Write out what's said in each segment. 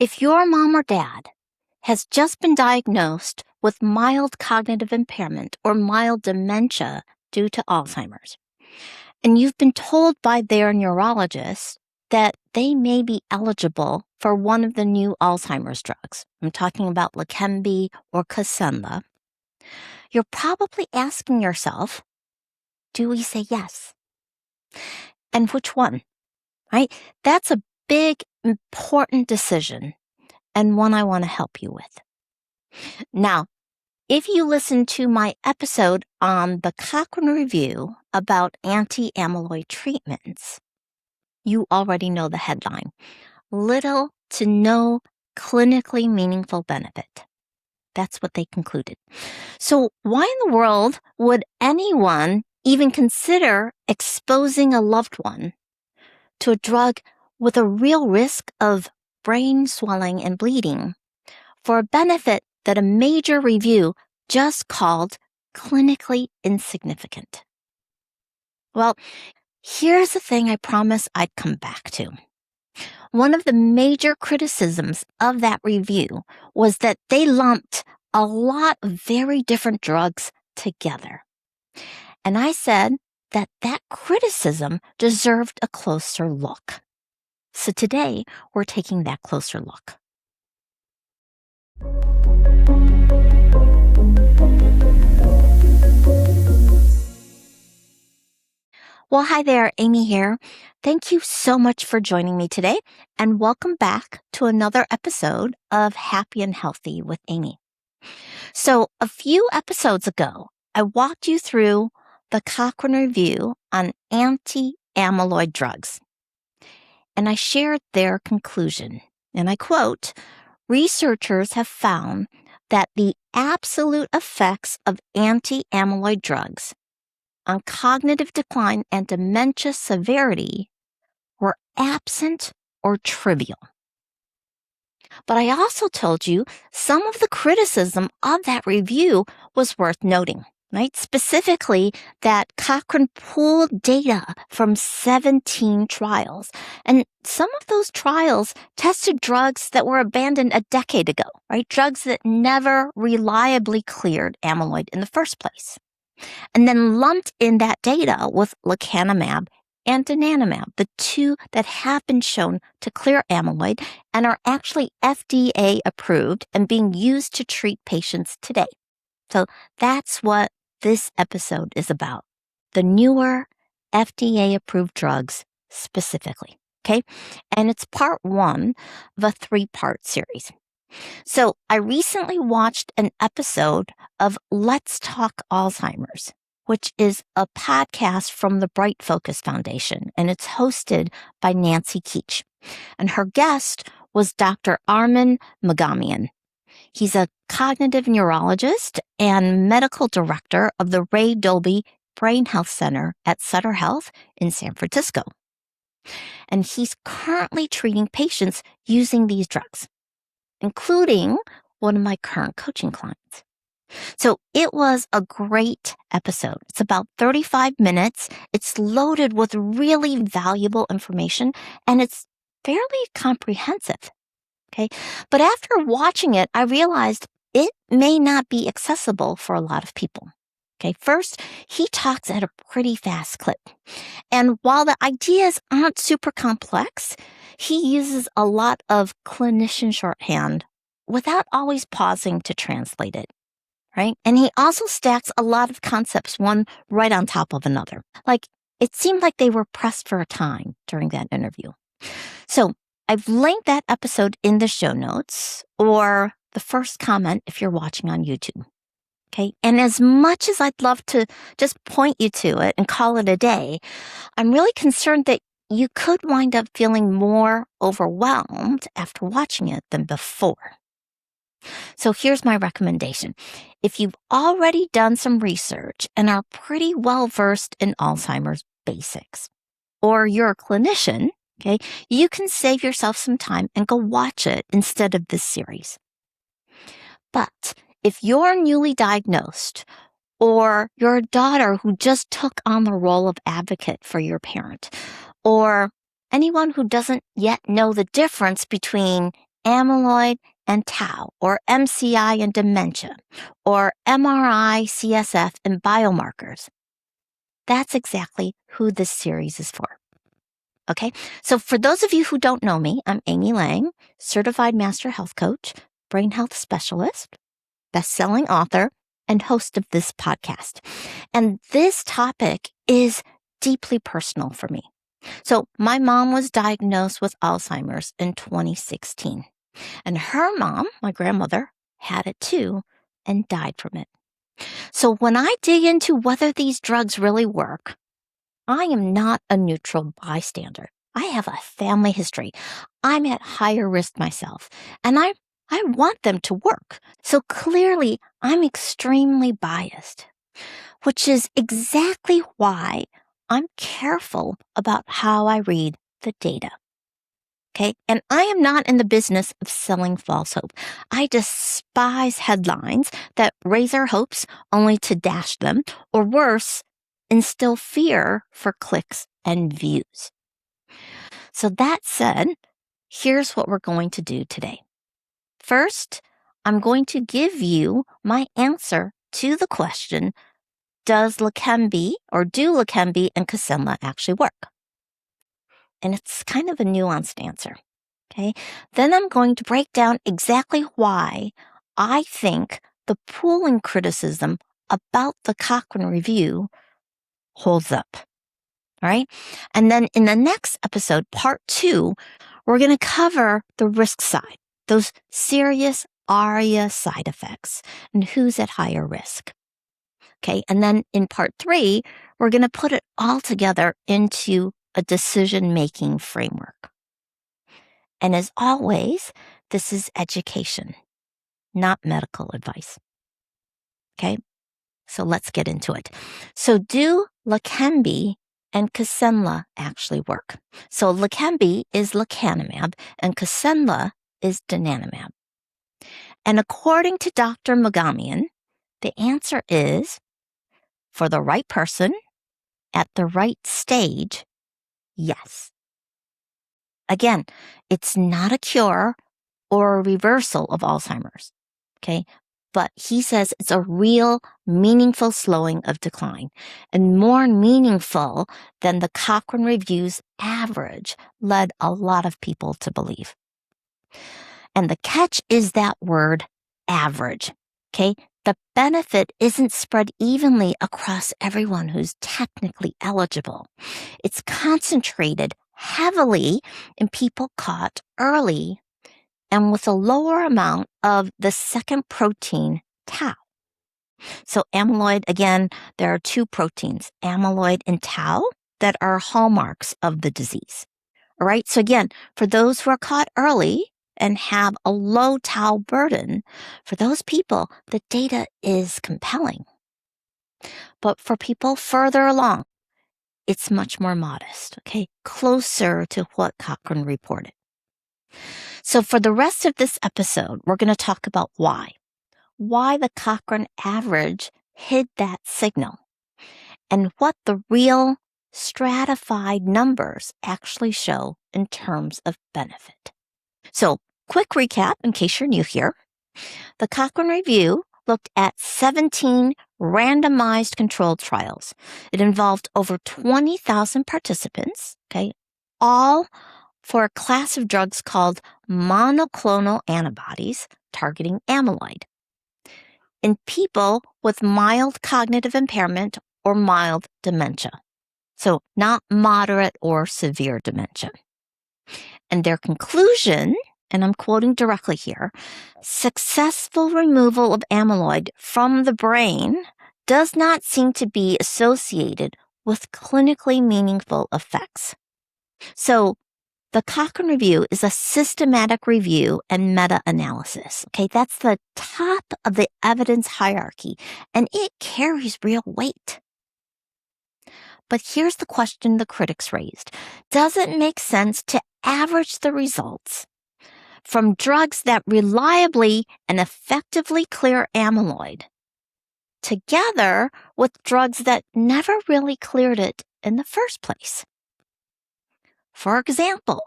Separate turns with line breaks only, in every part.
If your mom or dad has just been diagnosed with mild cognitive impairment or mild dementia due to Alzheimer's, and you've been told by their neurologist that they may be eligible for one of the new Alzheimer's drugs, I'm talking about Leqembi or Kisunla, you're probably asking yourself, do we say yes? And which one, right? That's a big, important decision and one I want to help you with. Now, if you listen to my episode on the Cochrane Review about anti-amyloid treatments, you already know the headline. Little to no clinically meaningful benefit. That's what they concluded. So why in the world would anyone even consider exposing a loved one to a drug with a real risk of brain swelling and bleeding for a benefit that a major review just called clinically insignificant? Well, here's the thing I promised I'd come back to. One of the major criticisms of that review was that they lumped a lot of very different drugs together. And I said that that criticism deserved a closer look. So today, we're taking that closer look. Well, hi there, Amy here. Thank you so much for joining me today, and welcome back to another episode of Happy and Healthy with Amy. So a few episodes ago, I walked you through the Cochrane Review on anti-amyloid drugs, and I shared their conclusion, and I quote, "Researchers have found that the absolute effects of anti-amyloid drugs on cognitive decline and dementia severity were absent or trivial." But I also told you some of the criticism of that review was worth noting, right? Specifically, that Cochrane pooled data from 17 trials. And some of those trials tested drugs that were abandoned a decade ago, right? Drugs that never reliably cleared amyloid in the first place. And then lumped in that data with lecanemab and donanemab, the two that have been shown to clear amyloid and are actually FDA approved and being used to treat patients today. So that's what this episode is about, the newer FDA approved drugs specifically, okay? And it's part one of a 3-part series. So I recently watched an episode of Let's Talk Alzheimer's, which is a podcast from the Bright Focus Foundation, and it's hosted by Nancy Keach. And her guest was Dr. Armin Magamian. He's a cognitive neurologist and medical director of the Ray Dolby Brain Health Center at Sutter Health in San Francisco. And he's currently treating patients using these drugs, including one of my current coaching clients. So it was a great episode. It's about 35 minutes. It's loaded with really valuable information, and it's fairly comprehensive. Okay. But after watching it, I realized it may not be accessible for a lot of people. Okay. First, he talks at a pretty fast clip. And while the ideas aren't super complex, he uses a lot of clinician shorthand without always pausing to translate it. Right? And he also stacks a lot of concepts one right on top of another. Like, it seemed like they were pressed for time during that interview. So I've linked that episode in the show notes or the first comment if you're watching on YouTube. Okay. And as much as I'd love to just point you to it and call it a day, I'm really concerned that you could wind up feeling more overwhelmed after watching it than before. So here's my recommendation. If you've already done some research and are pretty well versed in Alzheimer's basics, or you're a clinician, okay, you can save yourself some time and go watch it instead of this series. But if you're newly diagnosed, or you're a daughter who just took on the role of advocate for your parent, or anyone who doesn't yet know the difference between amyloid and tau, or MCI and dementia, or MRI, CSF, and biomarkers. That's exactly who this series is for. Okay, so for those of you who don't know me, I'm Amy Lang, certified master health coach, brain health specialist, best-selling author, and host of this podcast. And this topic is deeply personal for me. So my mom was diagnosed with Alzheimer's in 2016. And her mom, my grandmother, had it too and died from it. So when I dig into whether these drugs really work, I am not a neutral bystander. I have a family history. I'm at higher risk myself, and I want them to work. So clearly, I'm extremely biased, which is exactly why I'm careful about how I read the data. Okay, and I am not in the business of selling false hope. I despise headlines that raise our hopes only to dash them, or worse, instill fear for clicks and views. So that said, here's what we're going to do today. First, I'm going to give you my answer to the question, does Leqembi or do Leqembi and Kisunla actually work? And it's kind of a nuanced answer. Okay, then I'm going to break down exactly why I think the pooling criticism about the Cochrane review holds up. All right. And then in the next episode, part 2, we're going to cover the risk side, those serious ARIA side effects and who's at higher risk. Okay. And then in part 3, we're going to put it all together into a decision-making framework. And as always, this is education, not medical advice. Okay, so let's get into it. So do Leqembi and Kisunla actually work? So Leqembi is lecanemab and Kisunla is donanemab. And according to Dr. Magamian, the answer is, for the right person, at the right stage, yes. Again, it's not a cure or a reversal of Alzheimer's, okay? But he says it's a real, meaningful slowing of decline, and more meaningful than the Cochrane Review's average led a lot of people to believe. And the catch is that word, average, okay? The benefit isn't spread evenly across everyone who's technically eligible. It's concentrated heavily in people caught early and with a lower amount of the second protein, tau. So amyloid, again, there are 2 proteins, amyloid and tau, that are hallmarks of the disease. All right, so again, for those who are caught early and have a low tau burden, for those people, the data is compelling. But for people further along, it's much more modest, okay, closer to what Cochrane reported. So for the rest of this episode, we're going to talk about why the Cochrane average hid that signal, and what the real stratified numbers actually show in terms of benefit. So quick recap in case you're new here. The Cochrane Review looked at 17 randomized controlled trials. It involved over 20,000 participants, okay, all for a class of drugs called monoclonal antibodies targeting amyloid in people with mild cognitive impairment or mild dementia. So not moderate or severe dementia. And their conclusion, and I'm quoting directly here, successful removal of amyloid from the brain does not seem to be associated with clinically meaningful effects. So the Cochrane Review is a systematic review and meta-analysis. Okay, that's the top of the evidence hierarchy, and it carries real weight. But here's the question the critics raised. Does it make sense to average the results from drugs that reliably and effectively clear amyloid together with drugs that never really cleared it in the first place? For example,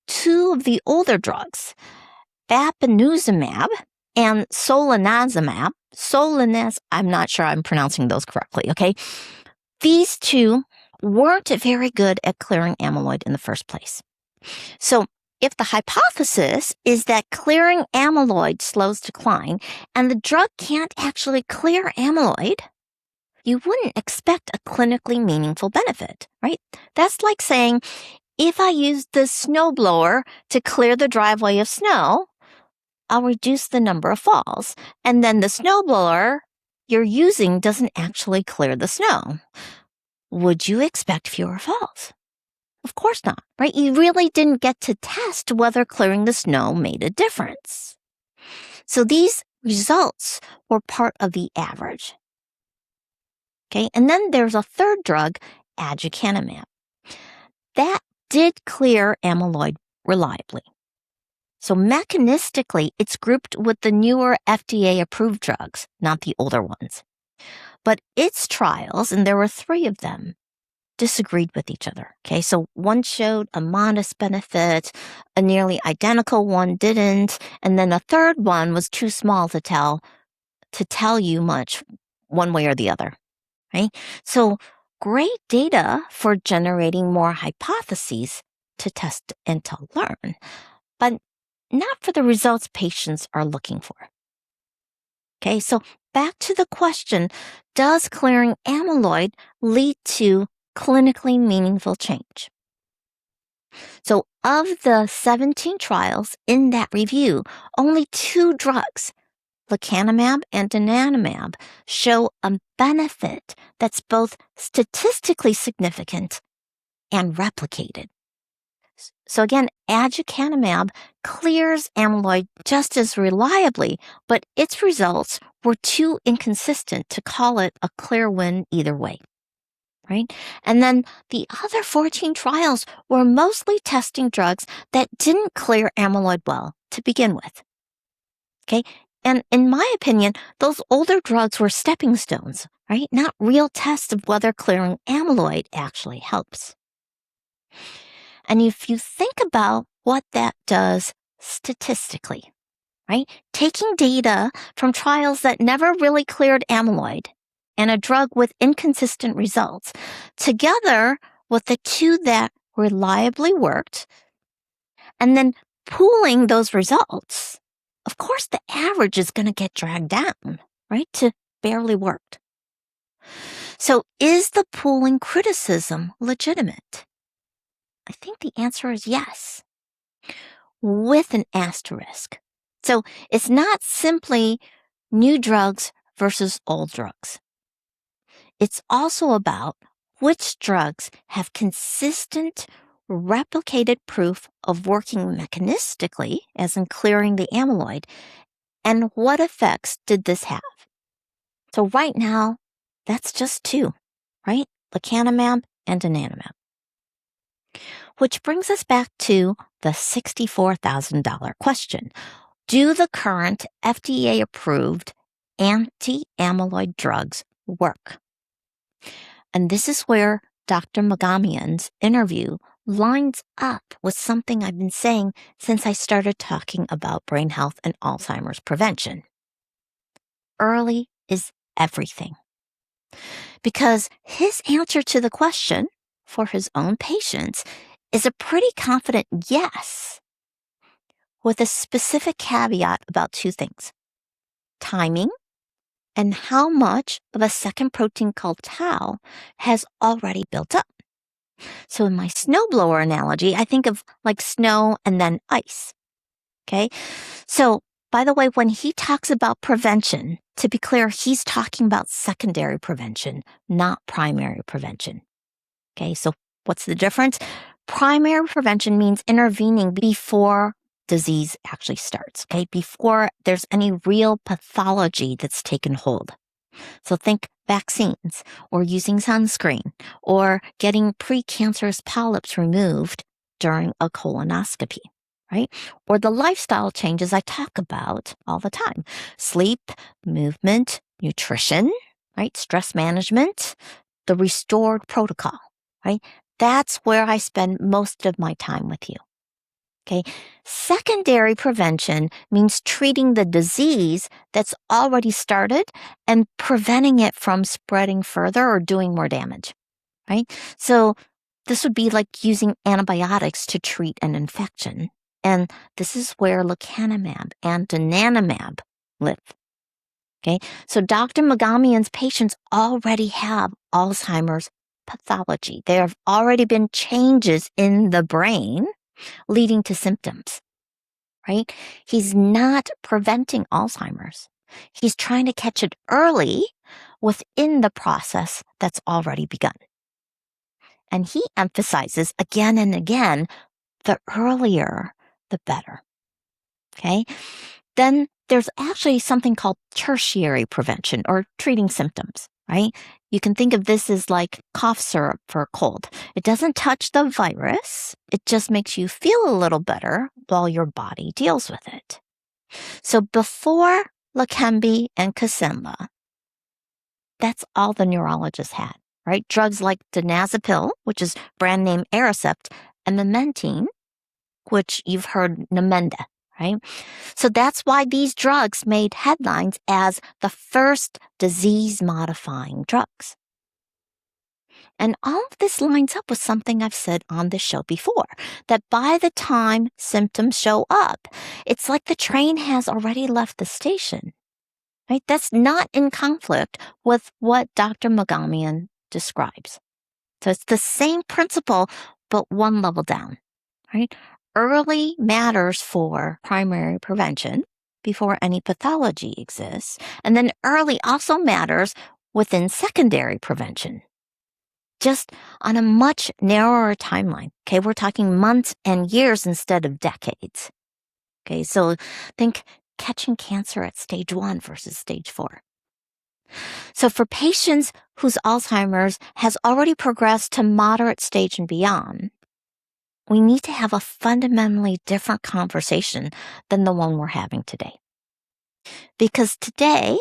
2 of the older drugs, bapineuzumab and solanezumab, I'm not sure I'm pronouncing those correctly, okay? These two weren't very good at clearing amyloid in the first place. So if the hypothesis is that clearing amyloid slows decline and the drug can't actually clear amyloid, you wouldn't expect a clinically meaningful benefit, right? That's like saying, if I use the snowblower to clear the driveway of snow, I'll reduce the number of falls. And then the snowblower you're using doesn't actually clear the snow. Would you expect fewer falls? Of course not, right? You really didn't get to test whether clearing the snow made a difference. So these results were part of the average. Okay, and then there's a third drug, aducanumab. That did clear amyloid reliably. So mechanistically, it's grouped with the newer FDA-approved drugs, not the older ones. But its trials, and there were 3 of them, disagreed with each other. Okay, so one showed a modest benefit, a nearly identical one didn't, and then a third one was too small to tell you much one way or the other. Right? So great data for generating more hypotheses to test and to learn, but not for the results patients are looking for. Okay, so back to the question, does clearing amyloid lead to clinically meaningful change? So of the 17 trials in that review, only 2 drugs, lecanemab and donanemab, show a benefit that's both statistically significant and replicated. So again, aducanumab clears amyloid just as reliably, but its results were too inconsistent to call it a clear win either way, right? And then the other 14 trials were mostly testing drugs that didn't clear amyloid well to begin with. Okay? And in my opinion, those older drugs were stepping stones, right? Not real tests of whether clearing amyloid actually helps. And if you think about what that does statistically, right? Taking data from trials that never really cleared amyloid and a drug with inconsistent results, together with the 2 that reliably worked, and then pooling those results, of course, the average is going to get dragged down, right, to barely worked. So is the pooling criticism legitimate? I think the answer is yes, with an asterisk. So it's not simply new drugs versus old drugs. It's also about which drugs have consistent, replicated proof of working mechanistically, as in clearing the amyloid, and what effects did this have? So right now, that's just 2, right? Lecanemab and donanemab. Which brings us back to the $64,000 question. Do the current FDA-approved anti-amyloid drugs work? And this is where Dr. Magamian's interview lines up with something I've been saying since I started talking about brain health and Alzheimer's prevention. Early is everything. Because his answer to the question for his own patients is a pretty confident yes, with a specific caveat about 2 things: timing and how much of a second protein called tau has already built up. So in my snowblower analogy, I think of like snow and then ice. Okay? So, by the way, when he talks about prevention, to be clear, he's talking about secondary prevention, not primary prevention. Okay? So what's the difference? Primary prevention means intervening before disease actually starts, okay? Before there's any real pathology that's taken hold. So think vaccines, or using sunscreen, or getting precancerous polyps removed during a colonoscopy, right? Or the lifestyle changes I talk about all the time: sleep, movement, nutrition, right? Stress management, the restored protocol, right? That's where I spend most of my time with you. Okay. Secondary prevention means treating the disease that's already started and preventing it from spreading further or doing more damage, right? So this would be like using antibiotics to treat an infection. And this is where lecanemab and donanemab live. Okay, so Dr. Magamian's patients already have Alzheimer's pathology. There have already been changes in the brain leading to symptoms, right? He's not preventing Alzheimer's. He's trying to catch it early within the process that's already begun. And he emphasizes again and again, the earlier, the better. Okay. Then there's actually something called tertiary prevention or treating symptoms, right? You can think of this as like cough syrup for a cold. It doesn't touch the virus. It just makes you feel a little better while your body deals with it. So before Leqembi and Kisunla, that's all the neurologists had, right? Drugs like donazepam, which is brand name Aricept, and memantine, which you've heard Namenda, right? So that's why these drugs made headlines as the first disease-modifying drugs. And all of this lines up with something I've said on this show before, that by the time symptoms show up, it's like the train has already left the station, right? That's not in conflict with what Dr. Magamian describes. So it's the same principle, but one level down, right? Early matters for primary prevention before any pathology exists. And then early also matters within secondary prevention, just on a much narrower timeline. Okay, we're talking months and years instead of decades. Okay, so think catching cancer at stage 1 versus stage 4. So for patients whose Alzheimer's has already progressed to moderate stage and beyond, we need to have a fundamentally different conversation than the one we're having today. Because today,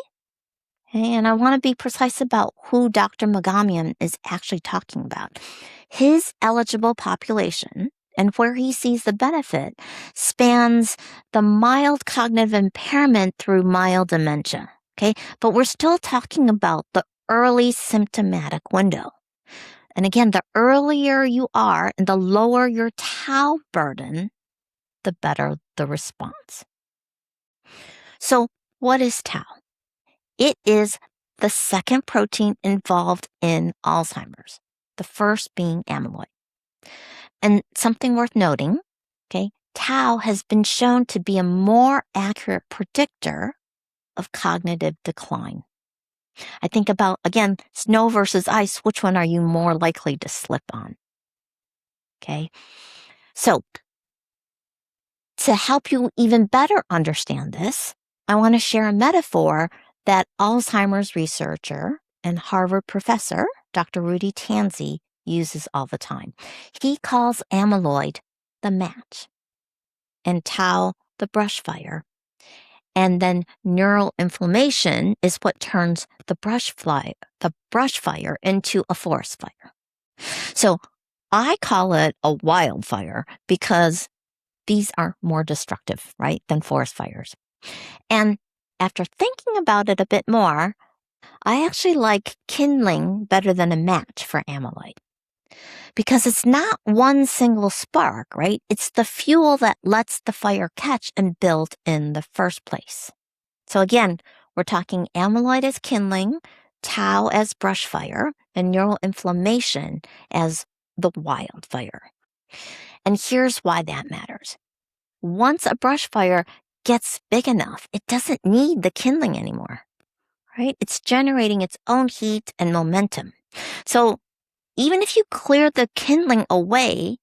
and I want to be precise about who Dr. Magamian is actually talking about, his eligible population and where he sees the benefit spans the mild cognitive impairment through mild dementia. Okay, but we're still talking about the early symptomatic window. And again, the earlier you are and the lower your tau burden, the better the response. So what is tau? It is the second protein involved in Alzheimer's, the first being amyloid. And something worth noting, okay, tau has been shown to be a more accurate predictor of cognitive decline. I think about, again, snow versus ice. Which one are you more likely to slip on? Okay. So to help you even better understand this, I want to share a metaphor that Alzheimer's researcher and Harvard professor, Dr. Rudy Tanzi, uses all the time. He calls amyloid the match and tau the brush fire. And then neural inflammation is what turns the brush fire into a forest fire. So I call it a wildfire because these are more destructive, right, than forest fires. And after thinking about it a bit more, I actually like kindling better than a match for amyloid. Because it's not one single spark, right? It's the fuel that lets the fire catch and build in the first place. So again, we're talking amyloid as kindling, tau as brush fire, and neural inflammation as the wildfire. And here's why that matters. Once a brush fire gets big enough, it doesn't need the kindling anymore, right? It's generating its own heat and momentum. So even if you clear the kindling away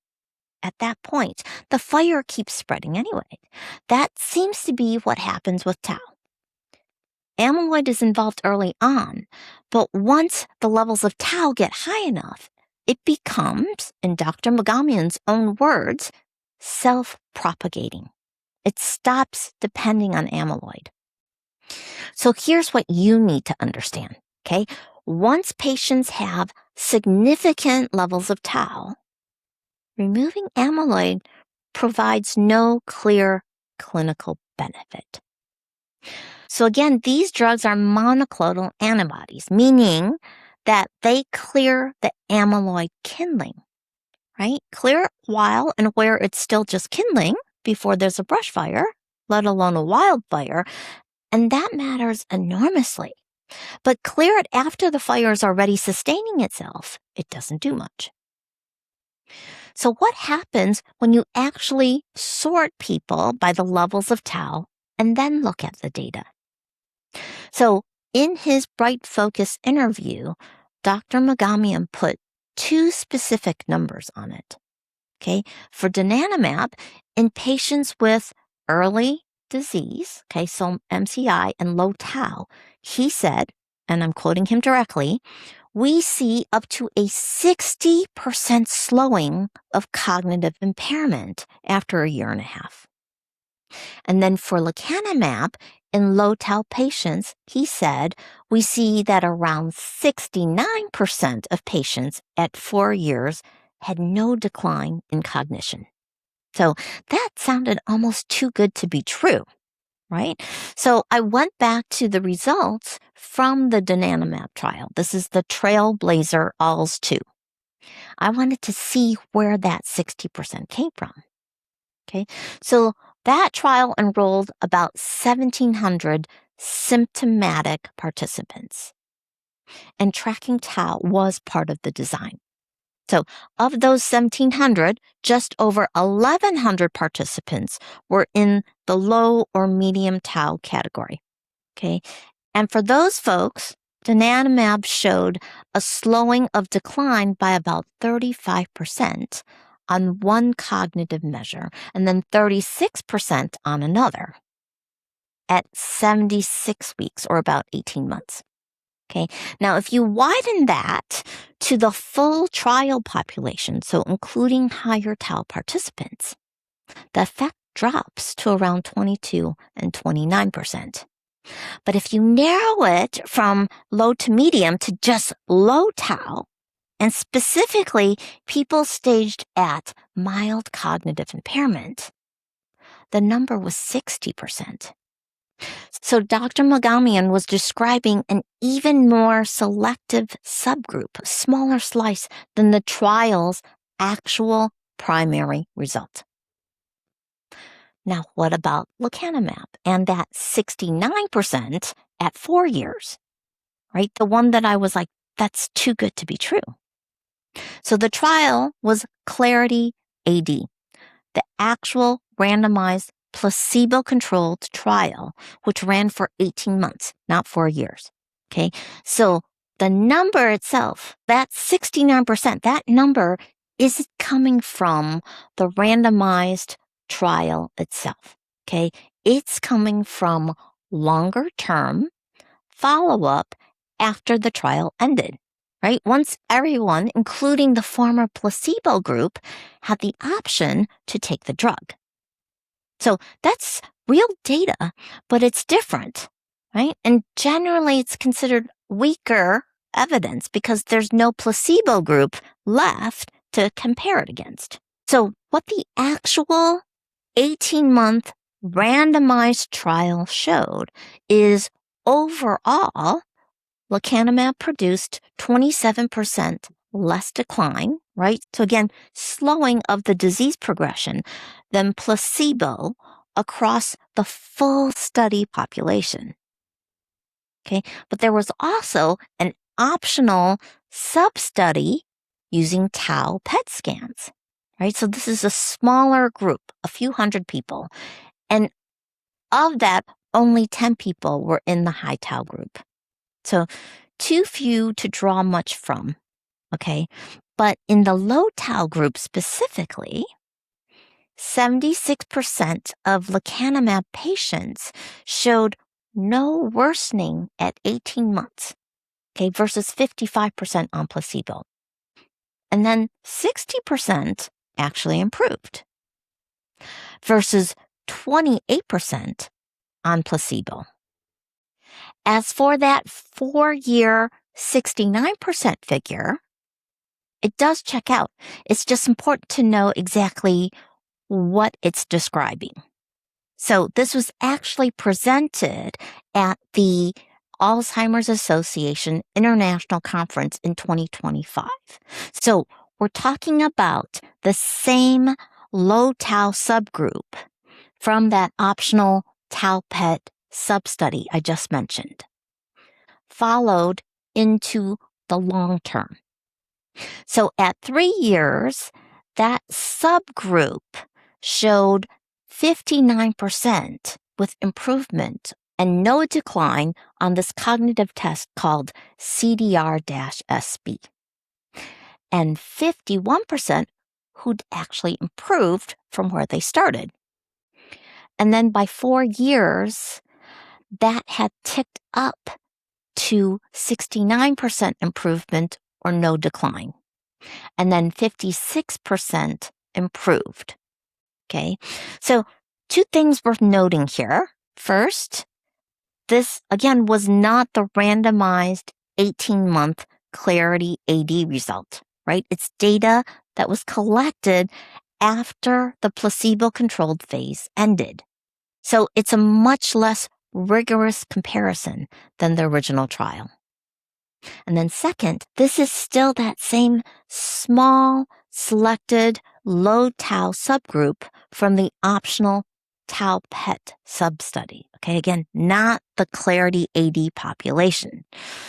at that point, the fire keeps spreading anyway. That seems to be what happens with tau. Amyloid is involved early on, but once the levels of tau get high enough, it becomes, in Dr. Magamian's own words, self-propagating. It stops depending on amyloid. So here's what you need to understand, okay? Once patients have significant levels of tau, removing amyloid provides no clear clinical benefit. So again, these drugs are monoclonal antibodies, meaning that they clear the amyloid kindling, right? Clear it while and where it's still just kindling before there's a brush fire, let alone a wildfire, and that matters enormously. But clear it after the fire is already sustaining itself, it doesn't do much. So what happens when you actually sort people by the levels of tau and then look at the data? So in his Bright Focus interview, Dr. Magamian put two specific numbers on it. Okay, for donanemab, in patients with early disease, okay, so MCI and low tau, he said, and I'm quoting him directly, we see up to a 60% slowing of cognitive impairment after a year and a half. And then for lecanemab, in low tau patients, he said, we see that around 69% of patients at 4 years had no decline in cognition. So that sounded almost too good to be true, right? So I went back to the results from the donanemab trial. This is the Trailblazer ALS 2. I wanted to see where that 60% came from. Okay, so that trial enrolled about 1,700 symptomatic participants, and tracking tau was part of the design. So of those 1,700, just over 1,100 participants were in the low or medium tau category. Okay, and for those folks, donanemab showed a slowing of decline by about 35% on one cognitive measure, and then 36% on another at 76 weeks, or about 18 months. Okay, now if you widen that to the full trial population, so including higher tau participants, the effect drops to around 22 and 29%. But if you narrow it from low to medium to just low tau, and specifically people staged at mild cognitive impairment, the number was 60%. So Dr. Magamian was describing an even more selective subgroup, a smaller slice than the trial's actual primary result. Now, what about lecanemab and that 69% at 4 years, right? The one that I was like, that's too good to be true. So the trial was Clarity AD, the actual randomized placebo-controlled trial, which ran for 18 months, not 4 years. Okay, so the number itself, that 69%, that number is coming from the randomized trial itself. Okay, it's coming from longer-term follow-up after the trial ended. Right? Once everyone, including the former placebo group, had the option to take the drug. So that's real data, but it's different, right? And generally it's considered weaker evidence because there's no placebo group left to compare it against. So what the actual 18-month randomized trial showed is overall, lecanemab produced 27% less decline, right? So again, slowing of the disease progression than placebo across the full study population. Okay, but there was also an optional sub-study using tau PET scans, right? So this is a smaller group, a few hundred people. And of that, only 10 people were in the high tau group. So too few to draw much from, okay? But in the low tau group specifically, 76% of lecanemab patients showed no worsening at 18 months, okay, versus 55% on placebo. And then 60% actually improved versus 28% on placebo. As for that 4-year 69% figure, it does check out. It's just important to know exactly what it's describing. So this was actually presented at the Alzheimer's Association International Conference in 2025. So we're talking about the same low tau subgroup from that optional tau PET substudy I just mentioned, followed into the long term. So at 3 years, that subgroup showed 59% with improvement and no decline on this cognitive test called CDR-SB. And 51% who'd actually improved from where they started. And then by 4 years, that had ticked up to 69% improvement or no decline. And then 56% improved. Okay, so 2 things worth noting here. First, this again was not the randomized 18-month Clarity AD result, right? It's data that was collected after the placebo-controlled phase ended. So it's a much less rigorous comparison than the original trial. And then second, this is still that same small, selected, low tau subgroup from the optional tau PET substudy. Okay, again, not the Clarity AD population.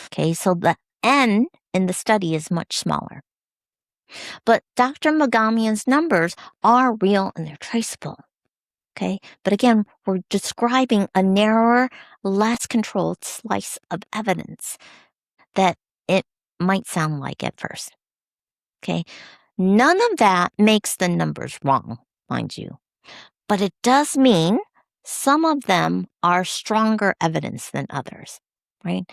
Okay, so the N in the study is much smaller. But Dr. Magamian's numbers are real and they're traceable. Okay, but again, we're describing a narrower, less controlled slice of evidence that it might sound like at first. Okay, none of that makes the numbers wrong, mind you, but it does mean some of them are stronger evidence than others, right?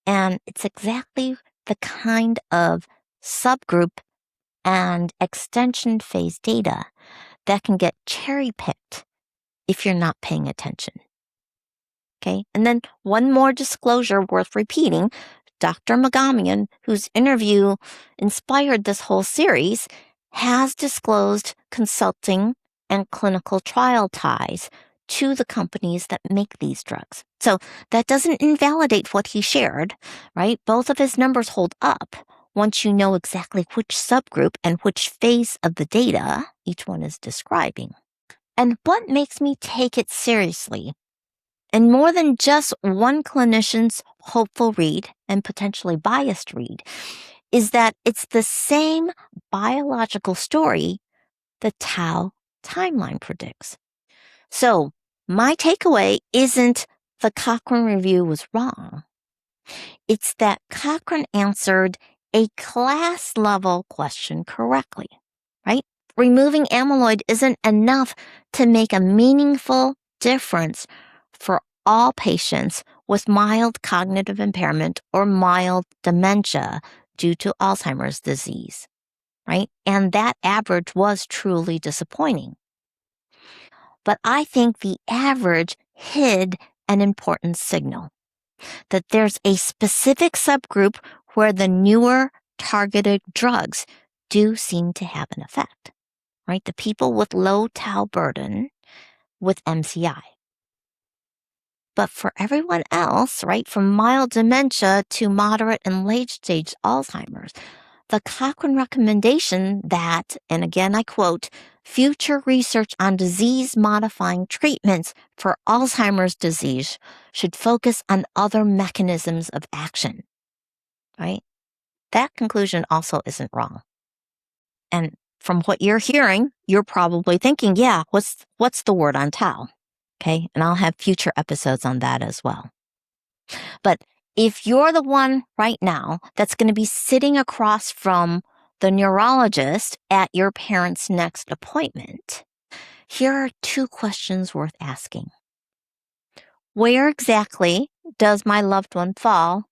And it's exactly the kind of subgroup and extension phase data that can get cherry-picked if you're not paying attention. Okay, and then one more disclosure worth repeating. Dr. Magamian, whose interview inspired this whole series, has disclosed consulting and clinical trial ties to the companies that make these drugs. So that doesn't invalidate what he shared, right? Both of his numbers hold up once you know exactly which subgroup and which phase of the data each one is describing. And what makes me take it seriously, and more than just one clinician's hopeful read and potentially biased read, is that it's the same biological story the tau timeline predicts. So my takeaway isn't the Cochrane review was wrong. It's that Cochrane answered a class-level question correctly, right? Removing amyloid isn't enough to make a meaningful difference for all patients with mild cognitive impairment or mild dementia due to Alzheimer's disease, right? And that average was truly disappointing. But I think the average hid an important signal that there's a specific subgroup where the newer targeted drugs do seem to have an effect, right? The people with low tau burden with MCI. But for everyone else, right, from mild dementia to moderate and late stage Alzheimer's, the Cochrane recommendation that, and again I quote, future research on disease-modifying treatments for Alzheimer's disease should focus on other mechanisms of action, right? That conclusion also isn't wrong. And from what you're hearing, you're probably thinking, yeah, what's the word on tau? Okay, and I'll have future episodes on that as well. But if you're the one right now that's going to be sitting across from the neurologist at your parent's next appointment, here are 2 questions worth asking. Where exactly does my loved one fall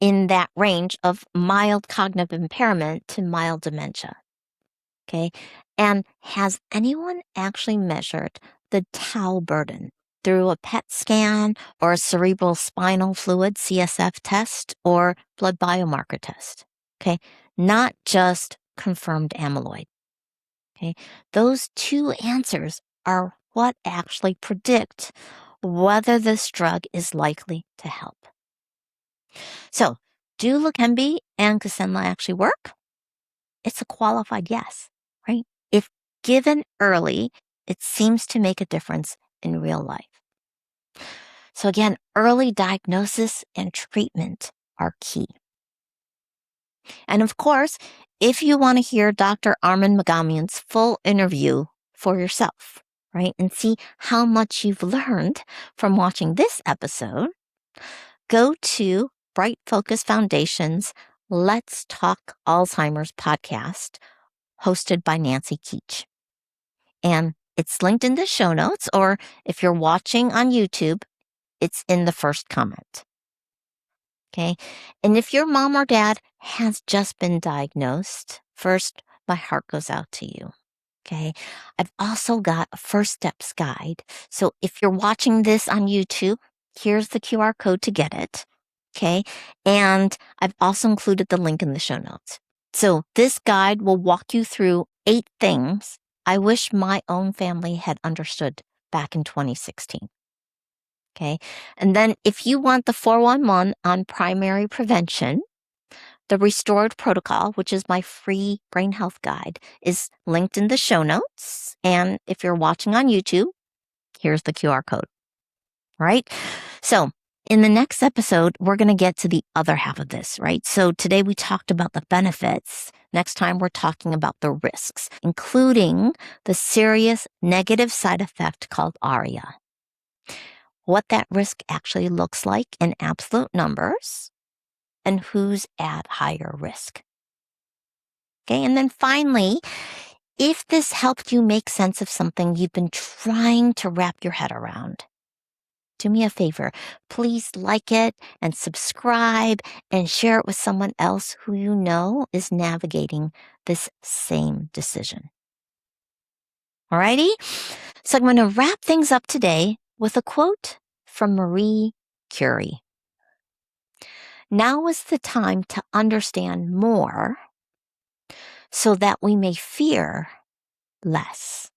in that range of mild cognitive impairment to mild dementia? Okay, and has anyone actually measured the tau burden through a PET scan or a cerebral spinal fluid CSF test or blood biomarker test? Okay, not just confirmed amyloid. Okay, those two answers are what actually predict whether this drug is likely to help. So, do Leqembi and Kisunla actually work? It's a qualified yes, right? If given early, it seems to make a difference in real life. So again, early diagnosis and treatment are key. And of course, if you want to hear Dr. Armin Magamian's full interview for yourself, right, and see how much you've learned from watching this episode, go to Bright Focus Foundation's Let's Talk Alzheimer's podcast, hosted by Nancy Keach. And it's linked in the show notes, or if you're watching on YouTube, it's in the first comment. Okay. And if your mom or dad has just been diagnosed, first, my heart goes out to you. Okay. I've also got a first steps guide. So if you're watching this on YouTube, here's the QR code to get it. Okay. And I've also included the link in the show notes. So this guide will walk you through 8 things I wish my own family had understood back in 2016. Okay. And then if you want the 411 on primary prevention, the Restored Protocol, which is my free brain health guide, is linked in the show notes. And if you're watching on YouTube, here's the QR code. Right? So in the next episode, we're going to get to the other half of this, right? So today we talked about the benefits. Next time, we're talking about the risks, including the serious negative side effect called ARIA. What that risk actually looks like in absolute numbers, and who's at higher risk. Okay, and then finally, if this helped you make sense of something you've been trying to wrap your head around, do me a favor, please like it and subscribe and share it with someone else who you know is navigating this same decision. Alrighty? So I'm going to wrap things up today with a quote from Marie Curie. Now is the time to understand more so that we may fear less.